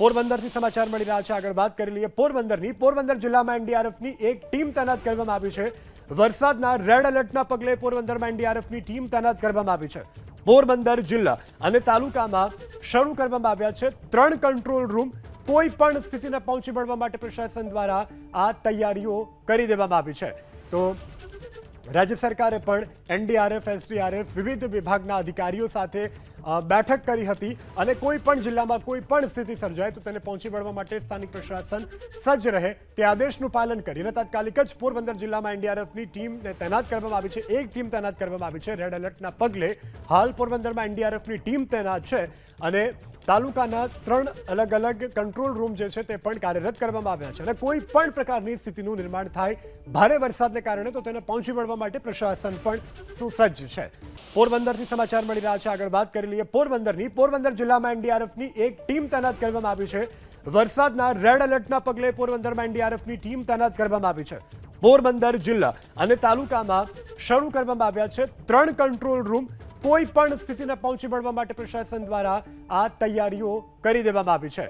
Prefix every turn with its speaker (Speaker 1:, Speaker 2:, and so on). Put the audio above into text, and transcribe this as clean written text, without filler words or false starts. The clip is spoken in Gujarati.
Speaker 1: પોરબંદરથી સમાચાર મળી રહ્યા છે। આગળ વાત કરી લઈએ પોરબંદર જિલ્લામાં એનડીઆરએફની એક ટીમ તૈનાત કરવામાં આવી છે। વરસાદના રેડ એલર્ટના પગલે પોરબંદરમાં એનડીઆરએફની ટીમ તૈનાત કરવામાં આવી છે। પોરબંદર જિલ્લા અને તાલુકામાં શરૂ કરવામાં આવ્યા છે 3 કંટ્રોલ રૂમ। કોઈ પણ સ્થિતિને પહોંચી વળવા માટે પ્રશાસન દ્વારા આ તૈયારીઓ કરી દેવામાં આવી છે। તો રાજ્ય સરકારે પણ એનડીઆરએફ, એસડીઆરએફ વિવિધ વિભાગના અધિકારીઓ સાથે બેઠક કરી હતી અને કોઈ પણ જિલ્લામાં કોઈ પણ સ્થિતિ સર્જાય તો તેને પહોંચી વળવા માટે સ્થાનિક પ્રશાસન સજ્જ રહે તે આદેશનું પાલન કરીને તાત્કાલિક જ પોરબંદર જિલ્લામાં એનડીઆરએફની ટીમને તૈનાત કરવામાં આવી છે। એક ટીમ તૈનાત કરવામાં આવી છે। રેડ એલર્ટના પગલે હાલ પોરબંદરમાં એનડીઆરએફની ટીમ તૈનાત છે અને તાલુકાના 3 અલગ અલગ કંટ્રોલ રૂમ જે છે તે પણ કાર્યરત કરવામાં આવ્યા છે અને કોઈ પણ પ્રકારની સ્થિતિનું નિર્માણ થાય ભારે વરસાદને કારણે તો તેને પહોંચી વળવા માટે પ્રશાસન પણ સુસજ્જ છે। પોરબંદરથી સમાચાર મળી રહ્યા છે। આગળ વાત કરી લઈએ પોરબંદર જિલ્લામાં એનડીઆરએફની એક ટીમ તૈનાત કરવામાં આવી છે। વરસાદના રેડ એલર્ટના પગલે પોરબંદરમાં એનડીઆરએફની ટીમ તૈનાત કરવામાં આવી છે। પોરબંદર જિલ્લા અને તાલુકામાં શરૂ કરવામાં આવ્યા છે 3 કંટ્રોલ રૂમ। કોઈ પણ સ્થિતિને પહોંચી વળવા માટે પ્રશાસન દ્વારા આ તૈયારીઓ કરી દેવામાં આવી છે।